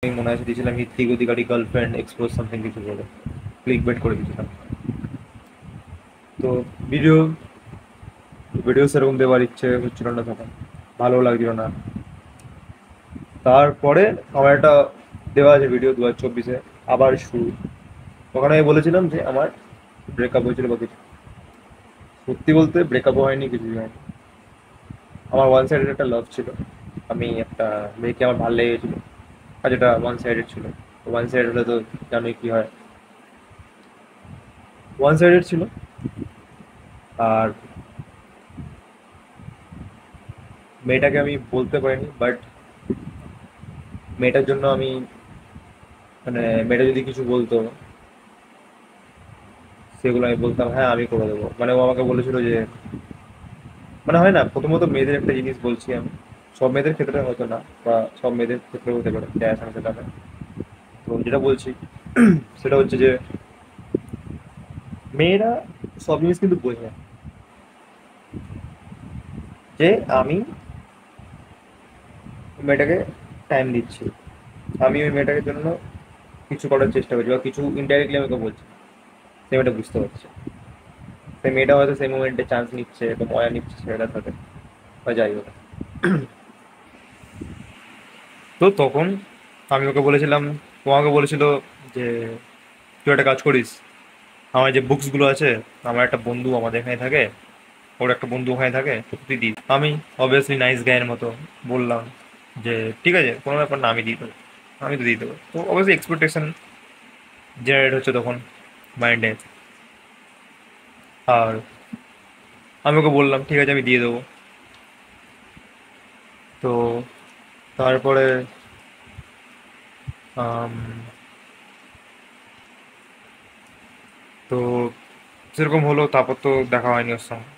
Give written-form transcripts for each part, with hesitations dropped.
আমি মনে আছে দিয়েছিলাম হিত্বিক অধিকারী গার্লফ্রেন্ড এক্সপোজ সামথিং কিছু বলে ক্লিক বেট করে দিয়েছিলাম। তো ভিডিও ভিডিও সেরকম দেওয়ার ইচ্ছে হচ্ছিল না, তখন ভালো লাগছিল না। তারপরে আমার একটা দেওয়া আছে ভিডিও 2024-এ, আবার শুরু। ওখানে আমি বলেছিলাম যে আমার ব্রেকআপ হয়েছিল বা কিছু। সত্যি বলতে ব্রেকআপও হয়নি, কিছুই হয়নি। আমার ওয়ান সাইডেড একটা লাভ ছিল। আমি একটা মেয়েকে আমার ভালো লেগেছিল, আর যেটা ওয়ান সাইডেড ছিল। ওয়ান সাইডেড হলে তো জানোই কি হয়। ওয়ান সাইডেড ছিল। আর মেয়েটাকে আমি বলতে পারিনি, বাট মেয়েটার জন্য আমি, মানে মেয়েটা যদি কিছু বলতো সেগুলো আমি বলতাম হ্যাঁ আমি করে দেবো। মানে ও আমাকে বলেছিল যে, মানে হয় না, প্রথমত মেয়েদের একটা জিনিস বলছি আমি, সব মেয়েদের ক্ষেত্রে হয়তো না, বা সব মেয়েদের ক্ষেত্রে হতে পারে, যায় আসে না সেটা না। তো যেটা বলছি সেটা হচ্ছে যে মেয়েরা সব জিনিস কিন্তু বোঝে না। যে আমি মেয়েটাকে টাইম দিচ্ছি, আমি ওই মেয়েটাকে জন্য কিছু করার চেষ্টা করছি, বা কিছু ইনডাইরেক্টলি আমাকে বলছি, সে মেয়েটা বুঝতে পারছে। সেই মেয়েটা হয়তো সেই মোমেন্টে চান্স নিচ্ছে বা মজা নিচ্ছে ছেলেটার সাথে, বা যাই হোক। তো তখন আমি ওকে বলেছিলাম, ও আমাকে বলেছিল যে তুই একটা কাজ করিস, আমার যে বুকসগুলো আছে, আমার একটা বন্ধু আমাদের এখানে থাকে, ওর একটা বন্ধু ওখানে থাকে, তো তুই দিস। আমি অবভিয়াসলি নাইস গায়ের মতো বললাম যে ঠিক আছে, কোনো ব্যাপার না, আমি দিয়ে দেবো, আমি তো দিয়ে দেবো। তো অবভিয়াসলি এক্সপেকটেশন জেনারেট হচ্ছে তখন মাইন্ডে। আর আমি ওকে বললাম ঠিক আছে আমি দিয়ে দেবো। তো তারপরে আম, তো সেরকম হলো, তারপর তো দেখা হয়নি ওর সঙ্গে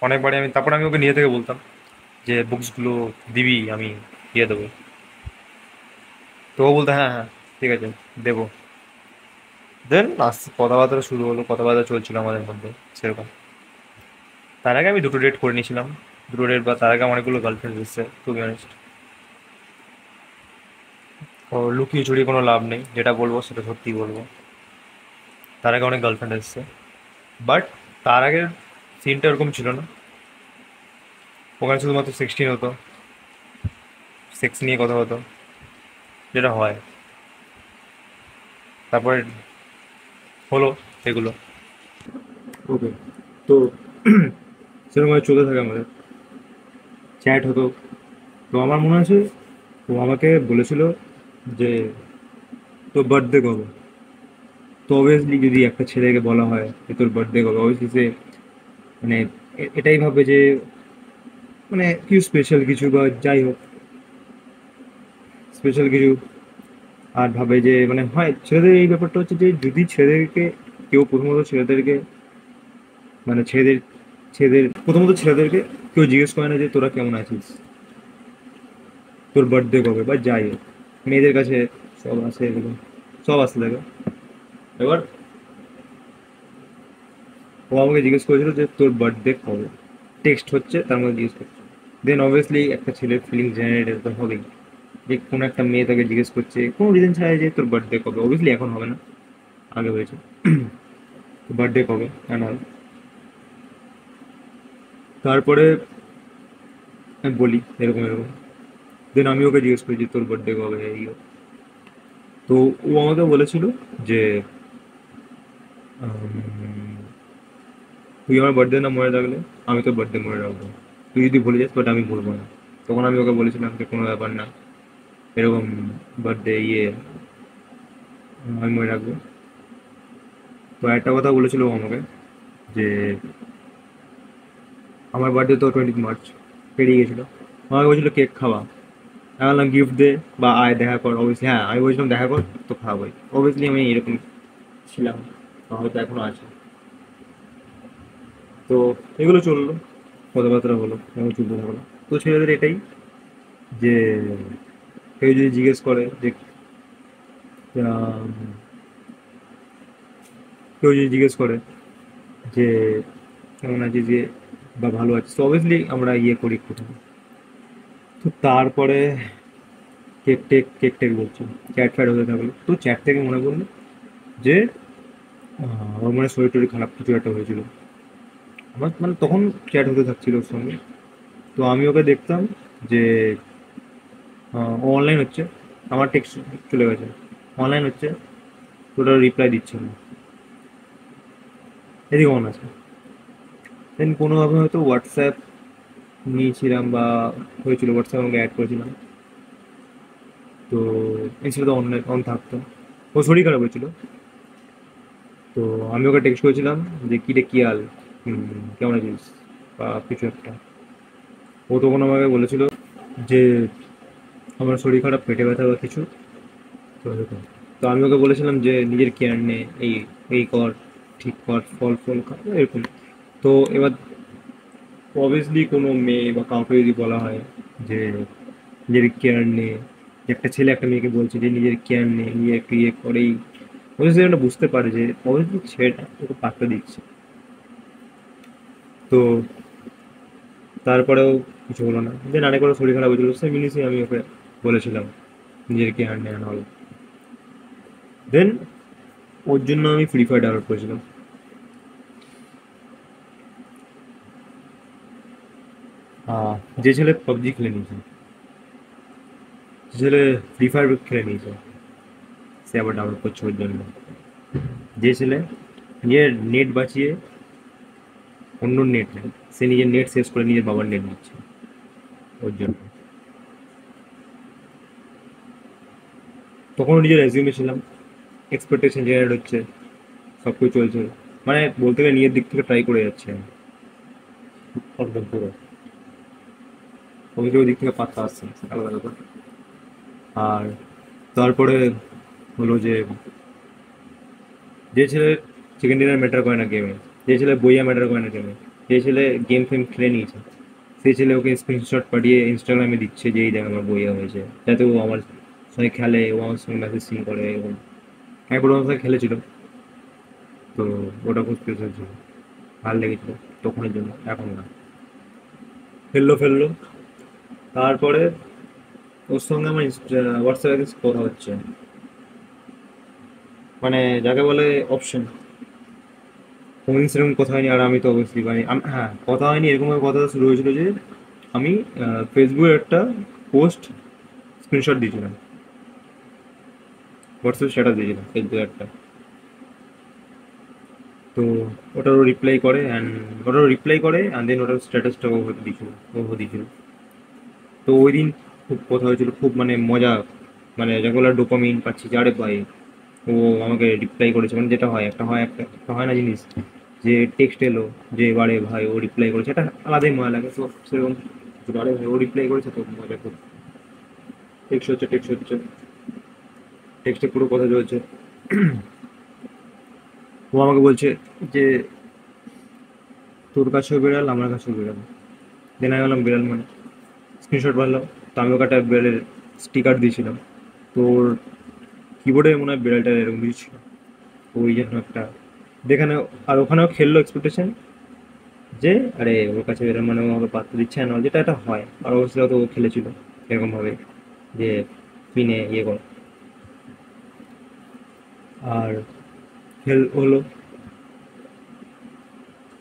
অনেকবারই। আমি তারপর আমি ওকে নিজে থেকে বলতাম যে বুকসগুলো দিবি, আমি দিয়ে দেবো। তো ও বলতো হ্যাঁ হ্যাঁ ঠিক আছে দেবো। দেন আস্তে কথাবার্তা শুরু হলো, কথাবার্তা চলছিল আমাদের মধ্যে সেরকম। তার আগে আমি দুটো ডেট করে নিয়েছিলাম, দুটো ডেট বা তার আগে আমার অনেকগুলো গার্লফ্রেন্ড এসেছে, টু বি অনেস্ট। ও লুকিয়ে চুরিয়ে কোনো লাভ নেই, যেটা বলবো সেটা সত্যিই বলবো। তার আগে অনেক গার্লফ্রেন্ড এসেছে, বাট তার আগের সিনটা এরকম ছিল না। ওখানে শুধুমাত্র 16 হতো, সেক্স নিয়ে কথা হতো, যেটা হয়। তারপরে হলো এগুলো। ওকে। তো সেরকম চলতে থাকে আমাদের, চ্যাট হতো। তো আমার মনে আছে ও আমাকে বলেছিল যে তোর বার্থডে কবে। তো অবভিয়াসলি যদি একটা ছেলেকে বলা হয় যে তোর বার্থডে কবে, অবভিয়াসলি সে মানে এটাই ভাবে যে মানে কিছু স্পেশাল কিছু, বা যাই হোক স্পেশাল কিছু। আর ভাবে যে মানে হয় ছেলেদের এই ব্যাপারটা হচ্ছে যে যদি ছেলেদেরকে কেউ প্রথমত ছেলেদেরকে, মানে ছেলেদের ছেলেদের প্রথমত ছেলেদেরকে কেউ জিজ্ঞেস করে না যে তোরা কেমন আছিস, তোর বার্থডে কবে, বা যাই হোক। মেয়েদের কাছে সব আসে এরকম, সব আসতে থাকে। এবার ও আমাকে জিজ্ঞেস করেছিল যে তোর বার্থডে কবে, টেক্সট হচ্ছে তার মধ্যে জিজ্ঞেস করছে। দেন অবভিয়াসলি একটা ছেলের ফিলিংস জেনারেট তো হবেই, যে কোনো একটা মেয়ে তাকে জিজ্ঞেস করছে কোনো রিজন ছাড়া যে তোর বার্থডে কবে। অবভিয়াসলি এখন হবে না, আগে হয়েছে। বার্থডে কবে অ্যান্ড অল। তারপরে আমি বলি এরকম এরকম। দেন আমি ওকে জিজ্ঞেস করি যে তোর বার্থডে কবে এই ও। তো ও আমাকে বলেছিল যে আম, তুই আমার বার্থডে না মনে রাখলে আমি তোর বার্থডে মনে রাখবো, তুই যদি ভুলে যাস বাট আমি ভুলবো না। তখন আমি ওকে বলেছিলাম যে কোনো ব্যাপার না, এরকম বার্থডে আমি মনে রাখবো। তো একটা কথা বলেছিল ও আমাকে যে আমার বার্থডে তো 20 মার্চ পেরিয়ে গেছিলো। আমাকে বলছিল কেক খাওয়া, আমি বললাম গিফট দে বা আয় দেখা কর। অবভিয়াসলি হ্যাঁ আমি বলছিলাম দেখা কর তো খাওয়াই। অবভিয়াসলি আমি এরকম ছিলাম, বা হয়তো এখনো আছে। তো এগুলো চললো, কথাবার্তা হলো, এগুলো চলতে থাকলো। তো ছেলেদের এটাই যে কেউ যদি জিজ্ঞেস করে যে আম, কেউ যদি জিজ্ঞেস করে যে কেমন আছিস, যে বা ভালো আছিস, তো অবভিয়াসলি আমরা ইয়ে করি প্রথমে। তো তারপরে কেক টেক বলছি, চ্যাট ফ্যাট হতে থাকলো। তো চ্যাট থেকে মনে পড়লো যে আমার মনে হয় শরীর টরীর খারাপ কিছু একটা হয়েছিল। আমার মানে তখন চ্যাট হতে থাকছিল ওর সঙ্গে। তো আমি ওকে দেখতাম যে ও অনলাইন হচ্ছে, আমার টেক্সট চলে গেছে, অনলাইন হচ্ছে, তো ওটা রিপ্লাই দিচ্ছে না, এদিকে অন আছে। দেন কোনোভাবে হয়তো হোয়াটসঅ্যাপ নিয়েছিলাম বা হয়েছিল, হোয়াটসঅ্যাপ আমাকে অ্যাড করেছিলাম, তো ইনস্টাটা তো অনলাইন অন থাকতো। ও শরীর খারাপ হয়েছিল, তো আমি ওকে টেক্সট করেছিলাম যে কী রে কী হাল, কেমন আছিস বা কিছু একটা। ও তখন আমাকে বলেছিল যে আমার শরীর খারাপ, পেটে ব্যথা বা কিছু, তো এরকম। তো আমি ওকে বলেছিলাম যে নিজের কেয়ার নে, এই এই কর, ঠিক কর, ফল ফল খা, এরকম। তো এবার অবভিয়াসলি কোনো মেয়ে বা কাউকে যদি বলা হয় যে নিজের কেয়ার নে, যে একটা ছেলে একটা মেয়েকে বলছে যে নিজের কেয়ার নে, নিজে একটু ইয়ে করেই, অবভিয়াসলি একটা বুঝতে পারে যে অবভিয়াসলি ছেলেটা ওকে পাত্তা দিচ্ছে। তো তারপরেও কিছু হলো না। দেন আরেকবার শরীর খারাপ হয়েছিল, সেম জিনিসই আমি ওকে বলেছিলাম, নিজের কেয়ার নেওয়া হল। দেন ওর জন্য আমি ফ্রি ফায়ার ডাউনলোড করেছিলাম। যে ছেলে পাবজি খেলে নিয়েছে, যে ছেলে ফ্রি ফায়ার খেলে নিয়েছে, সে আবার ডাউনলোড করছে ওর জন্য। যে ছেলে নিজের নেট বাঁচিয়ে অন্য নেট নেয়, সে নিজের নেট শেষ করে নিজের বাবার নেট নিচ্ছে ওর জন্য। তখনও নিজের রেজিউমে ছিলাম, এক্সপেকটেশন জেনারেট হচ্ছে, সব কিছু চলছে, মানে বলতে গেলে নিজের দিক থেকে ট্রাই করে যাচ্ছে আমি একদম পুরো, ওই দিক থেকে পাত্তা আসছে না, আলাদা ব্যাপার। আর তারপরে হলো যে যে ছেলে সেকেন্ড ইয়ার ম্যাটার করে না গেমে, যে ছেলে বইয়া ম্যাটার করে না গেমে, যে ছেলে গেম ফেম খেলে নিয়েছে, সেই ছেলে ওকে স্ক্রিনশট পাঠিয়ে ইনস্টাগ্রামে দিচ্ছে যে এই দেখ আমার বইয়া হয়েছে, যাতে ও আমার সঙ্গে খেলে, ও আমার সঙ্গে মেসেজ সিন করে এবং একবার আমার সঙ্গে খেলেছিল। তো ওটা খুব স্পেশাল ছিল, ভালো লেগেছিল তখনের জন্য, এখন না। ফেললো ফেললো, তারপরে ওর সঙ্গে আমার হোয়াটসঅ্যাপে কথা হচ্ছে, মানে যাকে বলে অপশন। কোনোদিন সেরকম কথা হয়নি, আর আমি তো অবশ্যই পারি হ্যাঁ কথা হয়নি, এরকমভাবে কথা শুরু হয়েছিল যে আমি ফেসবুকের একটা পোস্ট স্ক্রিনশট দিয়েছিলাম, হোয়াটসঅ্যাপ স্ট্যাটাস দিয়েছিলাম ফেসবুকের একটা। তো ওটারও রিপ্লাই করে অ্যান্ড দেন ওটার স্ট্যাটাসটা ও হয়তো দিয়েছিল, ও দিয়েছিল। তো ওই দিন খুব কথা হয়েছিল, খুব মানে মজা, মানে যাকে বলে ডোপামিন পাচ্ছি যে আরে ভাই ও আমাকে রিপ্লাই করেছে, মানে যেটা হয় একটা, একটা হয় না জিনিস, যে টেক্সট এলো যে এবারে ভাই ও রিপ্লাই করেছে, এটা আলাদাই মজা লাগে। তো সেরকম আরে ভাই ও রিপ্লাই করেছে, তো মজা খুব। টেক্সট হচ্ছে টেক্সটে পুরো কথা চলছে। ও আমাকে বলছে যে তোর কাছেও বিড়াল, আমার কাছেও বিড়াল। দেন আমি বললাম বিড়াল মানে, স্ক্রিনশট মারলাম। তো আমি ওকে একটা বিড়ালের স্টিকার দিয়েছিলাম, তোর কিবোর্ডে মনে হয় বিড়ালটা এরকম কিছু ছিল, তো ওই জন্য একটা দেখানে। আর ওখানেও খেললো এক্সপেকটেশন যে আরে ওর কাছে এরকম মানে ও আমাকে পাত্তা দিচ্ছে না, যেটা এটা হয়। আর অবশ্যই তো ও খেলেছিল এরকমভাবে যে কিনে ইয়ে কর। আর খেল হলো,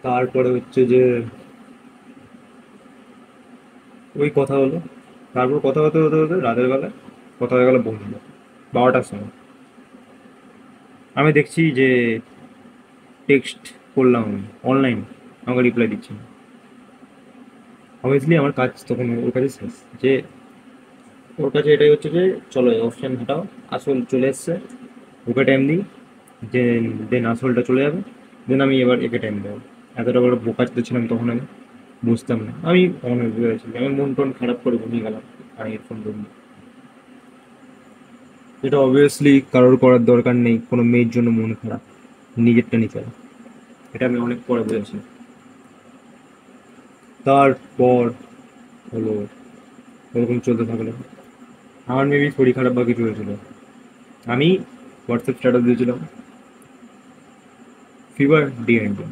তারপরে হচ্ছে যে ওই কথা হলো, তারপর কথা হতে হতে হতে রাতের বেলা কথা হয়ে গেল বন্ধু 12টার সময়। আমি দেখছি যে টেক্সট করলাম আমি অনলাইন, আমাকে রিপ্লাই দিচ্ছে না। অবভিয়াসলি আমার কাজ তখন ওর কাছে শেষ, যে ওর কাছে এটাই হচ্ছে যে চলো অপশান হটাও, আসল চলে এসছে, ওকে টাইম দিই, যে দেন আসলটা চলে যাবে, দেন আমি এবার একে টাইম দেবো। এতটা বড় বোকাচোদা ছিলাম তখন আমি, বুঝতাম না আমি, তখন বুঝে গেছি আমি মন টন খারাপ করে ঘুমিয়ে গেলাম আর হেডফোন বন্ধু। যেটা অবভিয়াসলি কারোর করার দরকার নেই, কোনো মেয়ের জন্য মন খারাপ, নিজেরটা নিতে হবে, এটা আমি অনেক পরে বুঝেছি। তারপর হলো ওরকম চলতে থাকলো, আমার মেবি শরীর খারাপ বা কিছু হয়েছিল, আমি হোয়াটসঅ্যাপ স্ট্যাটাস দিয়েছিলাম ফিভার ডিএনডি।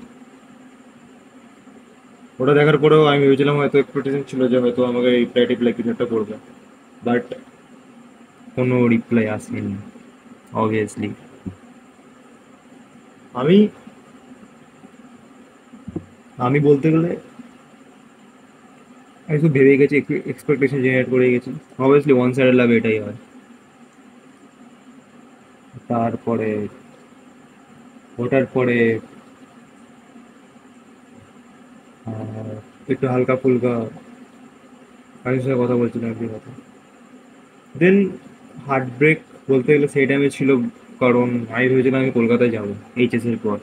ওটা দেখার পরেও আমি ভেবেছিলাম হয়তো এক্সপেকটেশন ছিল যে হয়তো আমাকে রিপ্লাই টিপ্লাই কিছু একটা করবে, বাট কোনো রিপ্লাই আসেনি অবভিয়াসলি। আমি আমি বলতে গেলে আমি তো ভেবে গেছি, এক্সপেকটেশন জেনারেট করে গেছি। অবভিয়াসলি ওয়ান সাইডেড লাভ এটাই হয়। তারপরে ওটার পরে একটু হালকা ফুলকা কারোর সাথে কথা বলছিলাম একটি কথা। দেন হার্ট ব্রেক বলতে গেলে সেই টাইমে ছিল, কারণ আমি ভেবেছিলাম আমি কলকাতায় যাবো এইচএস এর পর।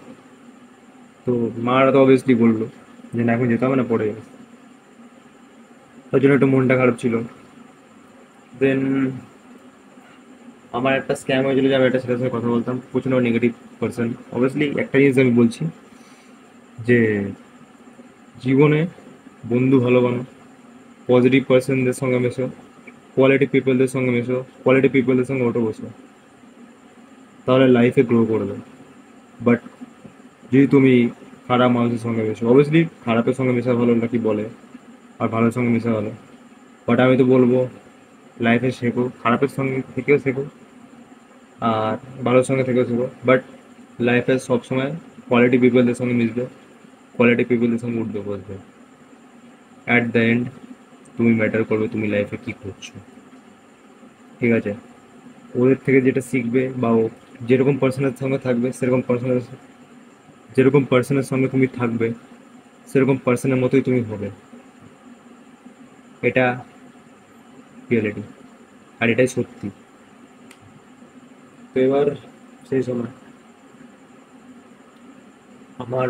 তো মারা তো অবভিয়াসলি বললো যে না এখন যেতে হবে না, পরে যাবে। তার জন্য একটু মনটা খারাপ ছিল। দেন আমার একটা স্ক্যাম হয়েছিল যে আমি একটা ছেলের সাথে কথা বলতাম, প্রচণ্ড নেগেটিভ পার্সন। অবভিয়াসলি একটা জিনিস আমি বলছি যে জীবনে বন্ধু ভালো বানো, পজিটিভ পার্সনদের সঙ্গে মেশো, কোয়ালিটি পিপলদের সঙ্গে মেশো, কোয়ালিটি পিপলদের সঙ্গে ওঠো বসো, তাহলে লাইফে গ্রো করবে। বাট যদি তুমি খারাপ মানুষের সঙ্গে মেশো, অবভিয়াসলি খারাপের সঙ্গে মেশা ভালো নাকি বলে, আর ভালোর সঙ্গে মেশা ভালো। বাট আমি তো বলবো লাইফে শেখো, খারাপের সঙ্গে থেকেও শেখো আর ভালোর সঙ্গে থেকেও শেখো। বাট লাইফে সবসময় কোয়ালিটি পিপলদের সঙ্গে মিশবে, কোয়ালিটি পিপলদের সঙ্গে উঠবে বসবে। অ্যাট দ্য এন্ড তুমি ম্যাটার করবে তুমি লাইফে কী করছো, ঠিক আছে? ওদের থেকে যেটা শিখবে বা ও যেরকম পার্সনের সঙ্গে থাকবে যেরকম পার্সনের সঙ্গে তুমি থাকবে সেরকম পার্সনের মতোই তুমি হবে। এটা রিয়েলিটি, আর এটাই সত্যি। তো এবার সেই সময় আমার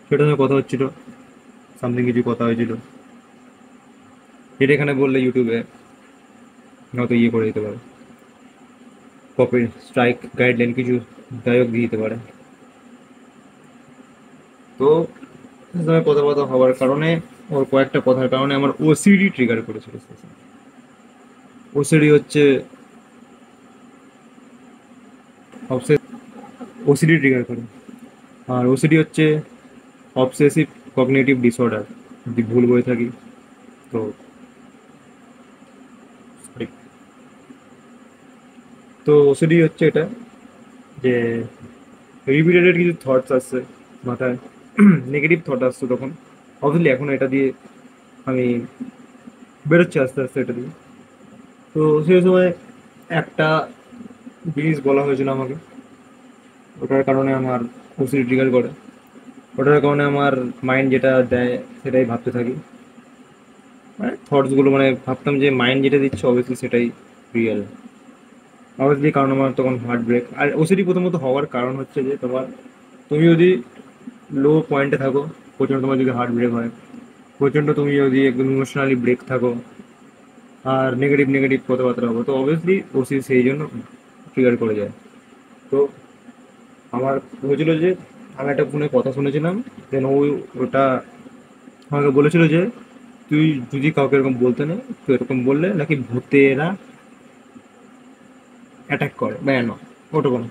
সেটা নিয়ে কথা হচ্ছিল, সামথিং কিছু কথা হয়েছিল, যেটা এখানে বললে ইউটিউবে হয়তো ইয়ে করে দিতে পারে, কপি স্ট্রাইক গাইডলাইন কিছু দায়ক দিয়ে দিতে পারে। তো সে সময় কথাবার্তা হওয়ার কারণে, ওর কয়েকটা কথার কারণে আমার ওসিডি ট্রিগার করেছিল। ওসিডি হচ্ছে ওসিডি ট্রিগার করে, আর ওসিডি হচ্ছে অবসেসিভ কগনিটিভ ডিসঅর্ডার, যদি ভুল বলে থাকি তো sorry। তো ওসিডি হচ্ছে এটা যে রিপিটেডেড কিছু থটস আসছে মাথায়, নেগেটিভ থট আসছে তখন। অবভিয়াসলি এখন এটা দিয়ে আমি বেরোচ্ছি আস্তে আস্তে এটা দিয়ে। তো সেই সময় একটা জিনিস বলা হয়েছিল আমাকে, ওটার কারণে আমার ওসিডি ট্রিগার করে। ওটার কারণে আমার মাইন্ড যেটা দেয় সেটাই ভাবতে থাকি, মানে থটসগুলো, মানে ভাবতাম যে মাইন্ড যেটা দিচ্ছে অবভিয়াসলি সেটাই রিয়েল। অবভিয়াসলি কারণ আমার তখন হার্ট ব্রেক। আর ওসিডি প্রথমত হওয়ার কারণ হচ্ছে যে তুমি যদি লো পয়েন্টে থাকো, প্রচণ্ড তোমার যদি হার্ট ব্রেক হয়, প্রচণ্ড তুমি যদি একদম ইমোশনালি ব্রেক থাকো আর নেগেটিভ নেগেটিভ কথাবার্তা হবো, তো অবভিয়াসলি ওসিডি সেই জন্য ট্রিগার করে যায়। তো আমার হয়েছিল যে আমি একটা ফোনে কথা শুনেছিলাম, দেন ওটা আমাকে বলেছিল যে তুই যদি কাউকে এরকম বলতে নেই, তুই এরকম বললে নাকি ভূতেরা অ্যাটাক করে, বা না ওটা কোনো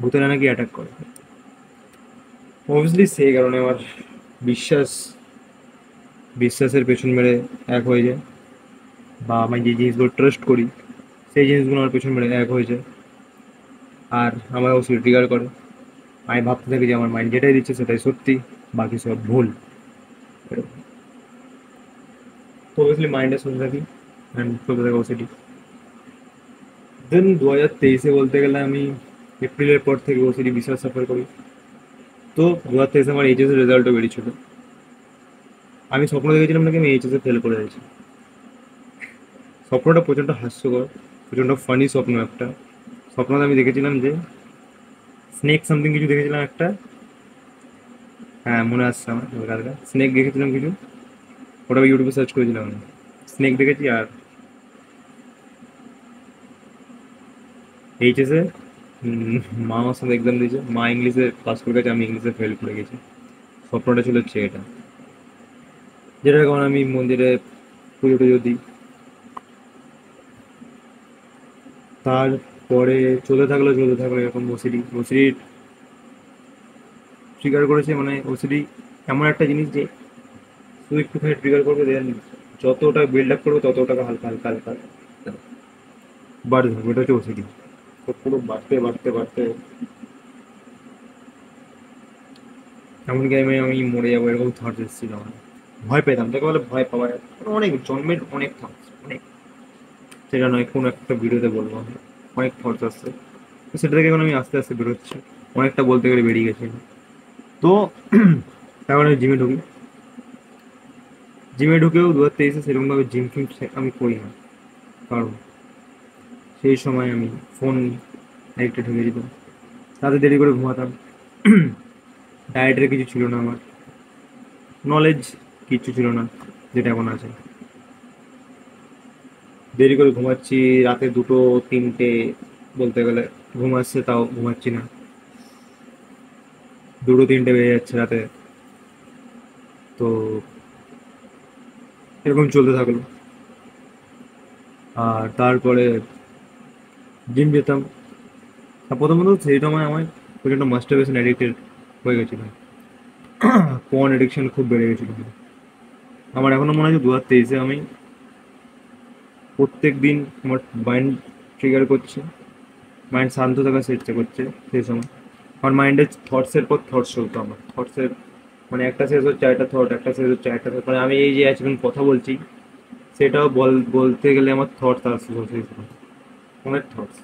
ভূতেরা নাকি অ্যাটাক করে। অবভিয়াসলি সেই কারণে আমার বিশ্বাস বিশ্বাসের পেছন মেরে এক হয়ে যায়, বা আমি যে জিনিসগুলো ট্রাস্ট করি সেই জিনিসগুলো আমার পেছন মেরে এক হয়ে যায়, আর আমার অবশ্যই ট্রিগার করে। আমি ভাবতে থাকি যে আমার মাইন্ড যেটাই দিচ্ছে সেটাই সত্যি, বাকি সব ভুল। এরকম। তো অবভিয়াসলি মাইন্ডে শুনতে থাকি অ্যান্ড চলতে থাকি ওসিডি। দেন 2023-এ বলতে গেলে আমি এপ্রিলের পর থেকে ওসিডি বিশাল সাফার করি। তো 2023-এ আমার এইচএসের রেজাল্টও বেরিয়েছিল। আমি স্বপ্ন দেখেছিলাম নাকি আমি এইচএসে ফেল করে গেছি। স্বপ্নটা প্রচণ্ড হাস্যকর, প্রচণ্ড ফানি স্বপ্ন একটা। স্বপ্নটা আমি দেখেছিলাম যে স্নেক সামথিং কিছু দেখেছিলাম একটা, হ্যাঁ মনে আসছে আমার হালকা হালকা, স্নেক দেখেছিলাম কিছু, ওটা আমি ইউটিউবে সার্চ করেছিলাম আমি। স্নেক দেখেছি, আর এইচএসে মা আমার সঙ্গে এক্সাম দিয়েছে, মা ইংলিশে পাস করে গেছে, আমি ইংলিশে ফেল করে গেছি। স্বপ্নটা ছিল হচ্ছে এটা, যেটার কারণে আমি মন্দিরে পুজো টুজো দিই। তারপরে চলতে থাকলো এরকম ওসিডি ওসিডি ট্রিগার করেছে, মানে ওসিডি এমন একটা জিনিস যে শুধু একটুখানি ট্রিগার করবে, দেন যতটা বিল্ড আপ করবে তত ওটাকে হালকা হালকা হালকা বাড়তে থাকবে, এটা হচ্ছে ওসিডি। তো পুরো বাড়তে বাড়তে বাড়তে এমনকি আমি আমি মরে যাবো এরকম থট এসেছিল আমার। ভয় পেতাম, তাকে বলে ভয় পাওয়া, অনেক জন্মের অনেক থটস, অনেক। সেটা নয় কোনো একটা ভিডিওতে বলবো আমি, অনেক থটস আসছে। তো সেটা থেকে এখন আমি আস্তে আস্তে বেরোচ্ছি, অনেকটা বলতে গেলে বেরিয়ে গেছে। তো তারপরে আমি জিমে ঢুকি। জিমে ঢুকেও 2023-এ সেরকমভাবে জিম ফিম আমি করি না, কারণ সেই সময় আমি ফোন একটা ঢুকে যেতাম, রাতে দেরি করে ঘুমাতাম, ডায়েটের কিছু ছিল না আমার, নলেজ কিচ্ছু ছিল না যেটা এখন আছে। দেরি করে ঘুমাচ্ছি, রাতে 2টো 3টে বলতে গেলে ঘুম আসছে, তাও ঘুমাচ্ছি না, 2টো 3টে বেজে যাচ্ছে রাতে। তো এরকম চলতে থাকলো। আর তারপরে জিম যেতাম। আর প্রথমত সেই সময় আমার প্রচণ্ড মাস্টারবেশন অ্যাডিক্টেড হয়ে গেছিল, পর্ন অ্যাডিকশন খুব বেড়ে গেছিল আমার। এখনো মনে আছে 2023-এ আমি প্রত্যেক দিন আমার মাইন্ড ট্রিগার করছে, মাইন্ড শান্ত থাকার চেষ্টা করছে সেই সময়। আমার মাইন্ডে থটসের পর থটস চলতো, আমার থটসের মানে একটা শেষ হচ্ছে একটা থট, একটা শেষ হচ্ছে একটা থট, মানে আমি এই যে আজকে কথা বলছি সেটাও বলতে গেলে আমার থটস আসছে সেই সময়, অনেক থটস।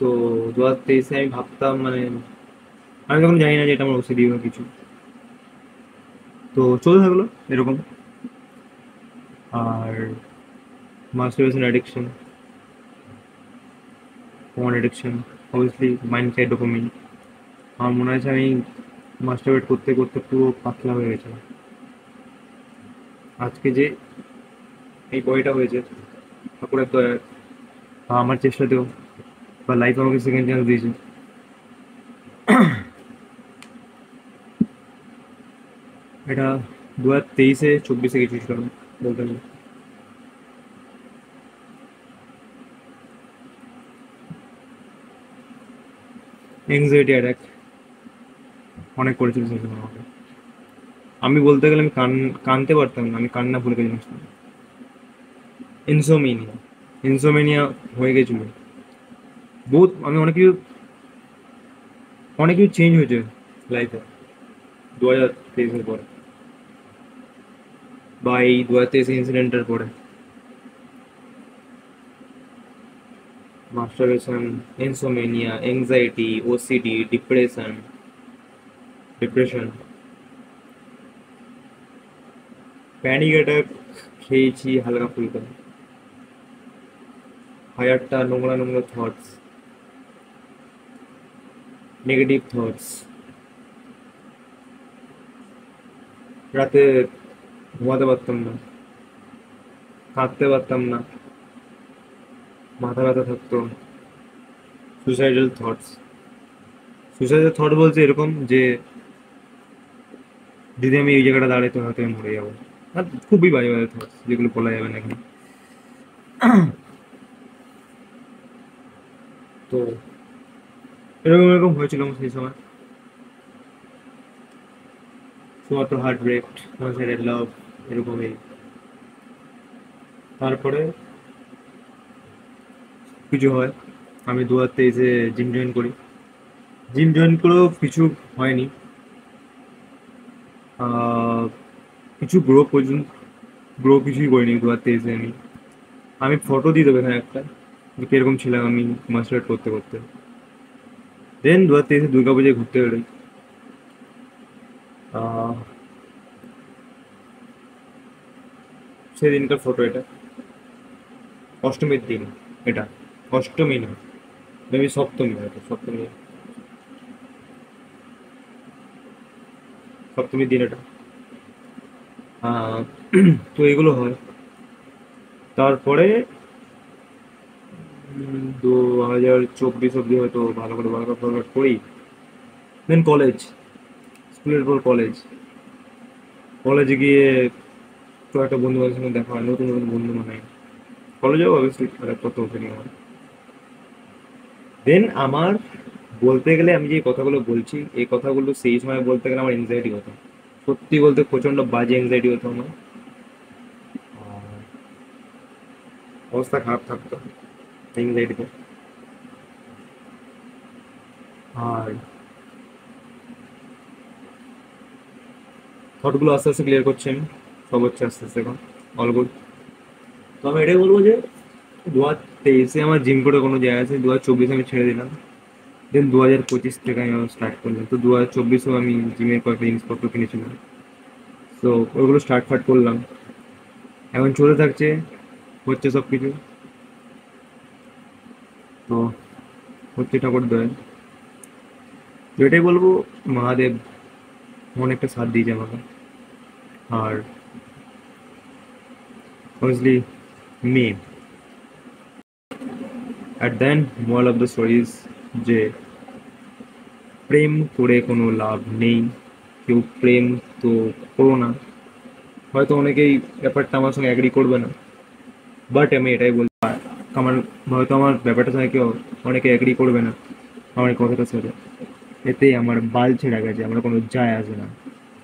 তো 2023-এ আমি ভাবতাম মানে আমি তখন জানি না যে এটা আমার ওসিডি বা কিছু। তো চলতে থাকলো এরকম। আর masturbation addiction, porn addiction, obviously mind চাই ডোপামিন। আমার মনে হয়েছে আমি মাস্টারবেট করতে করতে পুরো পাতলা হয়ে গেছে। আজকে যে এই বইটা হয়েছে ঠাকুরের দয়ায় বা আমার চেষ্টাতেও, বা লাইফ আমাকে সেকেন্ড চান্স দিয়েছে। এটা 2023-এ 24-এ কিছু ছিল না বলতে গেলে। এংজাইটি অ্যাটাক অনেক করেছিল সেই সময় আমাকে। আমি বলতে গেলে আমি কানতে পারতাম না, আমি কান্না ভুলে গেছিলাম। ইনসোমেনিয়া, ইনসোমেনিয়া হয়ে গেছিল বহুত। আমি অনেক কিছু চেঞ্জ হয়েছে লাইফে 2023-এর পরে, বা এই 2023 ইনসিডেন্টের পরে। Masturbation, insomnia, anxiety, OCD, depression, panic attack খেয়েছি হালকা ফুলকা, 1000টা নোংরা নোংরা থটস, নেগেটিভ থটস, রাতে ঘুমাতে পারতাম না, কাঁদতে পারতাম না, মাথা ব্যথা থাকতো, সুইসাইডাল থটস। সুইসাইডাল থট বলতে এরকম যে যদি আমি এই জায়গাটা দাঁড়াই তো হয়তো আমি মরে যাবো। আর খুবই বাজে বাজে থটস যেগুলো বলা যাবে না এখানে। তো এরকম এরকম হয়েছিল আমার সেই সময়। শুধুমাত্র হার্ট ব্রেক, ওয়ান সাইডেড লাভ, এরকমই। তারপরে কিছু হয়, আমি 2023-এ জিম জয়েন করি। জিম জয়েন করেও কিছু হয়নি, আহ, কিছু গ্রো কিছুই করিনি 2023-এ আমি। আমি ফটো দিয়ে দেবো এখানে একটা, যে কিরকম ছিলাম আমি মার্শাল আর্ট করতে করতে। দেন 2023-এ দুর্গাপূজায় ঘুরতে বেরোই। আহ, সেদিনকার ফটো এটা, অষ্টমীর দিন এটা, অষ্টমী না, মেবি সপ্তমী, হয়তো সপ্তমী, সপ্তমীর দিন এটা। আহ, তো এগুলো হয়। তারপরে 2024 অব্দি হয়তো ভালো করে ওয়ার্কআউট ফোয়ার্কআউট করি। দেন কলেজ, স্কুলের পর কলেজ, কলেজে গিয়ে তো একটা বন্ধু বান্ধবের সঙ্গে দেখা হয়, নতুন নতুন বন্ধু বানাই। কলেজেও অবভিয়াসলি খারাপ কথা ওঠেনি আমার। দেন আমার বলতে গেলে আমি যে কথাগুলো বলছি এই কথাগুলো সেই সময় বলতে গেলে আমার এনজাইটি হতো, সত্যি বলতে প্রচণ্ড বাজে এনজাইটি হতো আমার। অবস্থা খারাপ থাকতো এংজাইটিতে। আর থটগুলো আস্তে আস্তে ক্লিয়ার করছি আমি, সব হচ্ছে আস্তে আস্তে এখন, অল গুড। তো আমি এটাই বলবো যে 2023-এ আমার জিম করে কোনো জায়গা আছে, 2024 আমি ছেড়ে দিলাম। দেন 2025 থেকে আমি আবার স্টার্ট করলাম। তো 2024-এও আমি জিমের কয়েকটা জিনিসপত্র কিনেছিলাম, তো ওইগুলো স্টার্ট ফাট করলাম, এখন চলে থাকছে, হচ্ছে সব কিছু। তো হচ্ছে ঠাকুর দয়। তো এটাই বলবো, মহাদেব অনেকটা সাথ দিয়েছে আমাকে। আর obviously may at the end moral of the stories, যে প্রেম করে কোনো লাভ নেই। কেউ প্রেম তো করো না। হয়তো অনেকেই ব্যাপারটা আমার সঙ্গে অ্যাগ্রি করবে না, বাট আমি এটাই বলবো, আমার হয়তো আমার ব্যাপারটার সঙ্গে কেউ অনেকে অ্যাগ্রি করবে না আমার এই কথাটার সাথে, এতেই আমার বাল ছেড়ে গেছে, আমার কোনো যায় আসে না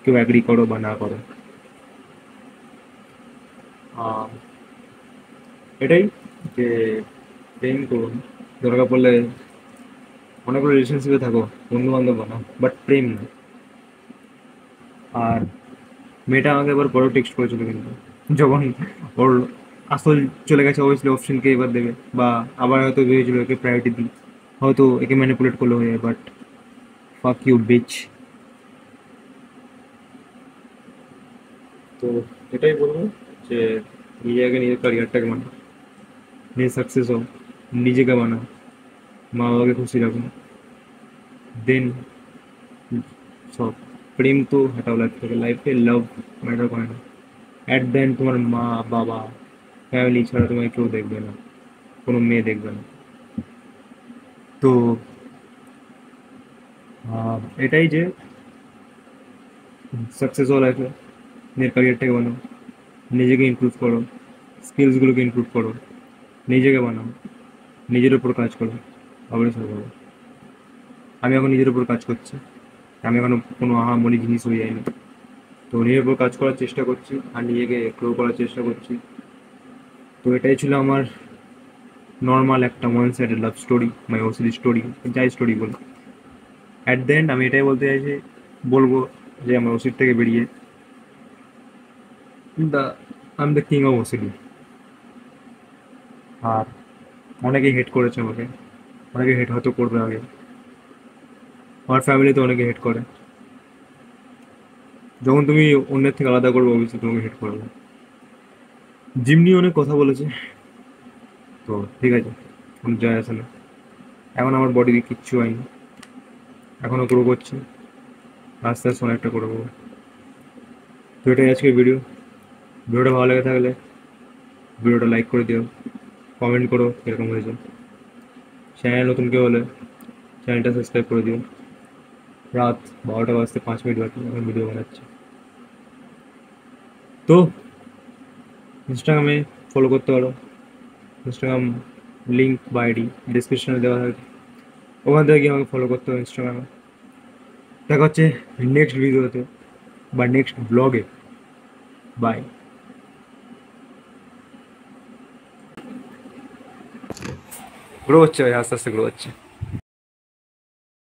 কেউ অ্যাগ্রি করো বা না করো। আহ, এটাই যে প্রেম করুন, দরকার পড়লে অনেকগুলো রিলেশনশিপে থাকো, বন্ধু বান্ধব বানাও, বাট প্রেম না। আর মেয়েটা আমাকে এবার বড় টেক্সট করেছিল কিন্তু, যখন ওর আসল চলে গেছে, অবভিয়াসলি অপশনকে এবার দেবে, বা আবার হয়তো ভেবেছিল একে প্রায়োরিটি দিই, হয়তো একে ম্যানিপুলেট করলে হয়ে যায়, বাট ফাক ইউ বিচ। তো এটাই বলবো যে নিজে আগে নিজের ক্যারিয়ারটাকে বানাও, নিজে সাকসেস হও, নিজেকে বানাও, মা বাবাকে খুশি রাখো, দেন সব। প্রেম তো হটাও লাইফ থেকে, লাইফে লাভ ম্যাটার করে না। অ্যাট দ্য এন্ড তোমার মা বাবা ফ্যামিলি ছাড়া তোমায় কেউ দেখবে না, কোনো মেয়ে দেখবে না। তো এটাই যে সাকসেস হওয়া লাইফে নিজের ক্যারিয়ারটাকে বানাও, নিজেকে ইমপ্রুভ করো, স্কিলসগুলোকে ইমপ্রুভ করো, নিজেকে বানাও, নিজের উপর কাজ করো, আবার সব হবে। আমি এখন নিজের উপর কাজ করছি, আমি এখনো কোনো আহামরি জিনিস হয়ে যায়নি। তো নিজের উপর কাজ করার চেষ্টা করছি আর নিজেকে গ্রো করার চেষ্টা করছি। তো এটাই ছিল আমার নর্মাল একটা ওয়ান সাইডেড লাভ স্টোরি, মাই ওসিডি স্টোরি, যাই স্টোরি বলি। অ্যাট দ্য এন্ড আমি এটাই বলতে চাইছি, বলবো যে আমার ওসিড থেকে বেরিয়ে the I am the king of OCD. আর অনেকেই হেট করেছে আমাকে, অনেকে হেট হয়তো করবে আগে, আমার ফ্যামিলিতে অনেকে হেট করে। যখন তুমি অন্যের থেকে আলাদা করবে, অবশ্যই তোমাকে হেট করবে। জিম নিয়ে অনেক কথা বলেছে, তো ঠিক আছে, কোনো যায় আসে না। এখন আমার বডিতে কিচ্ছু হয়নি, এখনও গ্রো করছি, আস্তে আস্তে অনেকটা করবো। তো এটাই আজকের ভিডিও। ভিডিওটা ভালো লেগে থাকলে ভিডিওটা লাইক করে দিও, কমেন্ট করো কীরকম হয়েছে। চ্যানেল নতুন কেউ হলে চ্যানেলটা সাবস্ক্রাইব করে দিও। রাত 12টা বাজতে 5 মিনিট বাকি, এখন ভিডিও বানাচ্ছি। তো ইনস্টাগ্রামে ফলো করতে পারো, ইনস্টাগ্রাম লিঙ্ক বা আইডি ডিসক্রিপশনে দেওয়া থাকে, ওখান থেকে গিয়ে আমাকে ফলো করতে হবে ইনস্টাগ্রামে। দেখা হচ্ছে নেক্সট ভিডিওতে বা নেক্সট ব্লগে। বাই। গ্রো হচ্ছে ভাই, আস্তে আস্তে গ্রো হচ্ছে।